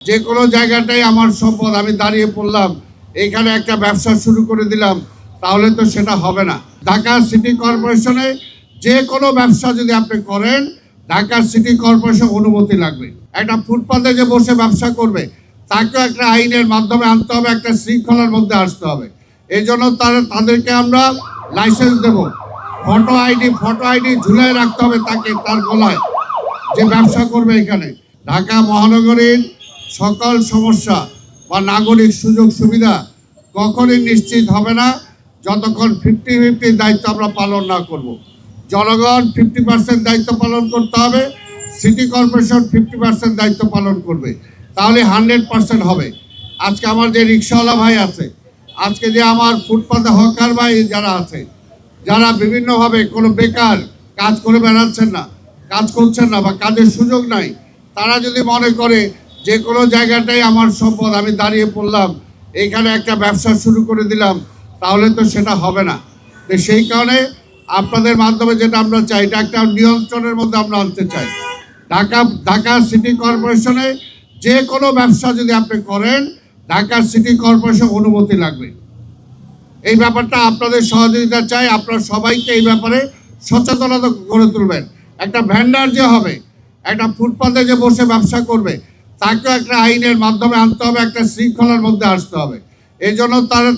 যে কোনো জায়গাটাই আমার সম্পদ, আমি দাঁড়িয়ে পড়লাম এখানে একটা ব্যবসা শুরু করে দিলাম, তাহলে তো সেটা হবে না। ঢাকা সিটি কর্পোরেশনে যে কোনো ব্যবসা যদি আপনি করেন, ঢাকা সিটি কর্পোরেশন অনুমতি লাগবে। একটা ফুটপাতে যে বসে ব্যবসা করবে তাকেও একটা আইনের মাধ্যমে আনতে হবে, একটা শৃঙ্খলার মধ্যে আসতে হবে। এই জন্য তাদেরকে আমরা লাইসেন্স দেব, ফটো আইডি ঝুলাই রাখতে হবে তাকে, তার গলায়, যে ব্যবসা করবে এখানে। ঢাকা মহানগরীর সকল সমস্যা বা নাগরিক সুযোগ সুবিধা কখনই নিশ্চিত হবে না যতক্ষণ 50-50 দায়িত্ব আমরা পালন না করব। জনগণ 50% দায়িত্ব পালন করতে হবে, সিটি কর্পোরেশন 50% দায়িত্ব পালন করবে, তাহলে 100% হবে। আজকে আমার যে রিক্সাওয়ালা ভাই আছে, আজকে যে আমার ফুটপাতে হকার ভাই যারা আছে, যারা বিভিন্নভাবে কোনো বেকার কাজ করে বেড়াচ্ছেন না, কাজ করছেন না বা কাজের সুযোগ নাই, তারা যদি মনে করে যে কোনো জায়গাটাই আমার সম্পদ, আমি দাঁড়িয়ে পড়লাম এখানে একটা ব্যবসা শুরু করে দিলাম, তাহলে তো সেটা হবে না। তো সেই কারণে আপনাদের মাধ্যমে যেটা আমরা চাই, এটা একটা নিয়ন্ত্রণের মধ্যে আমরা আনতে চাই। ঢাকা সিটি কর্পোরেশনে যে কোনো ব্যবসা যদি আপনি করেন, ঢাকা সিটি কর্পোরেশন অনুমতি লাগবে। এই ব্যাপারটা আপনাদের সহযোগিতা চাই। আপনারা সবাইকে এই ব্যাপারে সচেতনতা গড়ে তুলবেন। একটা ভ্যান্ডার যে হবে, একটা ফুটপাতে যে বসে ব্যবসা করবে তাকেও একটা আইনের মাধ্যমে আনতে হবে, একটা শৃঙ্খলার মধ্যে আসতে হবে। এই জন্য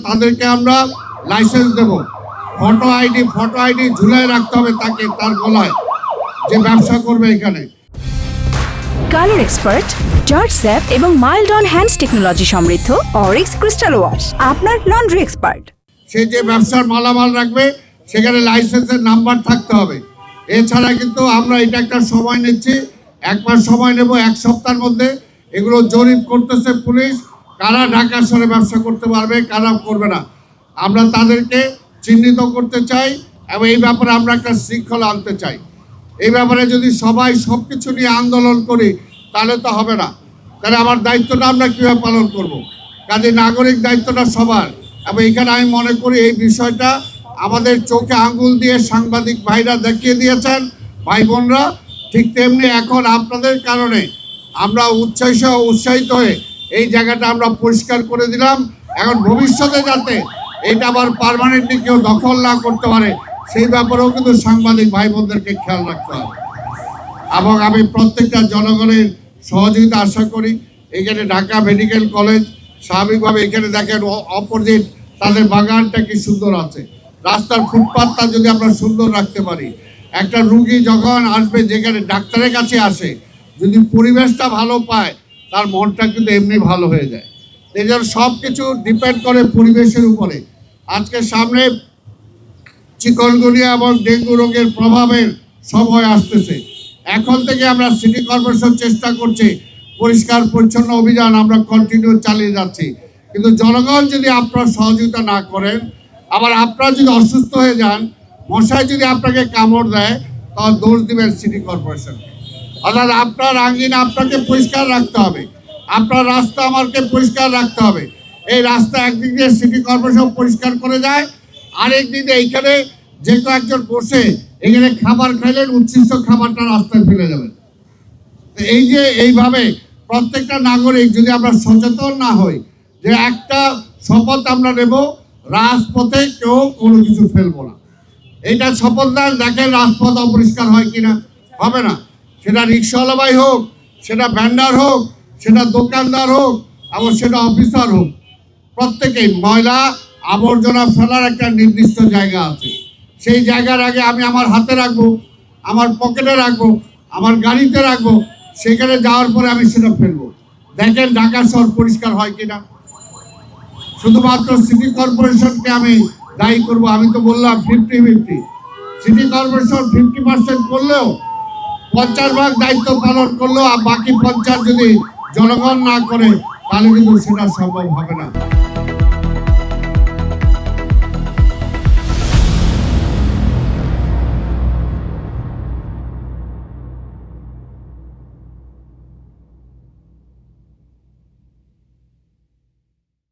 তাদেরকে আমরা লাইসেন্স দেব, ফটো আইডি ঝুলাই রাখতে হবে তাকে, তার গলায়, যে ব্যবসা করবে এখানে। কালার এক্সপার্ট, জর্জ স্যাপ এবং মাইল্ড অন হ্যান্ডস টেকনোলজি সমৃদ্ধ অরিক্স ক্রিস্টাল ওয়াশ আপনার লন্ড্রি এক্সপার্ট। সে যে ব্যবসার মালামাল রাখবে সেখানে লাইসেন্সের নাম্বার থাকতে হবে। এছাড়া কিন্তু আমরা এটা একটা সময় নিচ্ছি, 1 মাস সময় নেব, 1 সপ্তাহের মধ্যে এগুলো জরিপ করতেছে পুলিশ, কারা ঢাকা শহরে ব্যবসা করতে পারবে, কারা করবে না, আমরা তাদেরকে চিহ্নিত করতে চাই এবং এই ব্যাপারে আমরা একটা শৃঙ্খলা আনতে চাই। এই ব্যাপারে যদি সবাই সব কিছু নিয়ে আন্দোলন করি তাহলে তো হবে না। তাহলে আমার দায়িত্বটা আমরা কীভাবে পালন করব? কাজে নাগরিক দায়িত্বটা সবার। এবং এখানে আমি মনে করি এই বিষয়টা আমাদের চোখে আঙ্গুল দিয়ে সাংবাদিক ভাইরা দেখিয়ে দিয়েছেন, ভাই বোনরা, ঠিক তেমনি এখন আপনাদের কারণে আমরা উৎসাহিত হয়ে এই জায়গাটা আমরা পরিষ্কার করে দিলাম। এখন ভবিষ্যতে যাতে এটা আবার পার্মানেন্টলি কেউ দখল না করতে পারে সেই ব্যাপারেও কিন্তু সাংবাদিক ভাই বোনদেরকে খেয়াল রাখতে হবে। এবং আমি প্রত্যেকটা জনগণের সহযোগিতা আশা করি। এখানে ঢাকা মেডিকেল কলেজ, স্বাভাবিকভাবে এখানে দেখেন অপোজিট তাদের বাগানটা কি সুন্দর আছে, রাস্তার ফুটপাথটা যদি আমরা সুন্দর রাখতে পারি, একটা রুগী যখন আসবে যেখানে ডাক্তারের কাছে আসে, যদি পরিবেশটা ভালো পায় তার মনটা কিন্তু এমনি ভালো হয়ে যায়। এই জন্য সব কিছু ডিপেন্ড করে পরিবেশের উপরে। আজকে সামনে চিকনগুনিয়া এবং ডেঙ্গু রোগের প্রভাবের সময় আসতেছে। এখন থেকে আমরা সিটি কর্পোরেশন চেষ্টা করছি, পরিষ্কার পরিচ্ছন্ন অভিযান আমরা কন্টিনিউ চালিয়ে যাচ্ছি। কিন্তু জনগণ যদি আপনার সহযোগিতা না করেন, আবার আপনারা যদি অসুস্থ হয়ে যান, মশায় যদি আপনাকে কামড় দেয়, তখন দোষ দিবেন সিটি কর্পোরেশনকে। অর্থাৎ আপনার আঙ্গিনা আপনাকে পরিষ্কার রাখতে হবে, আপনার রাস্তা আমাকে পরিষ্কার রাখতে হবে। এই রাস্তা একদিক দিয়ে সিটি কর্পোরেশন পরিষ্কার করে যায়, আরেক দিক দিয়ে এইখানে যে কয়েকজন বসে এখানে খাবার খাইলেন, উচ্ছিষ্ট খাবারটা রাস্তায় ফেলে যাবেন। এই যে এইভাবে প্রত্যেকটা নাগরিক যদি আমরা সচেতন না হই যে একটা শপথ আমরা নেব, রাজপথে কেউ কোনো কিছু ফেলবো না, এইটা শপথ দেন, দেখেন রাজপথ অপরিষ্কার হয় কিনা। হবে না, সেটা রিক্সাওয়ালা ভাই হোক, সেটা ভ্যান্ডার হোক, সেটা দোকানদার হোক, এবং সেটা অফিসার হোক, প্রত্যেকেই ময়লা আবর্জনা ফেলার একটা নির্দিষ্ট জায়গা আছে। সেই জায়গার আগে আমি আমার হাতে রাখবো, আমার পকেটে রাখবো, আমার গাড়িতে রাখবো, সেখানে যাওয়ার পরে আমি সেটা ফেলবো। দেখেন ঢাকা শহর পরিষ্কার হয় কিনা। শুধুমাত্র সিটি কর্পোরেশনকে আমি দায়ী করবো, আমি তো বললাম 50-50। সিটি কর্পোরেশন 50% করলেও, 50% দায়িত্ব পালন করলেও, আর বাকি 50% যদি জনগণ না করে তাহলে কিন্তু সেটা সম্ভব হবে না।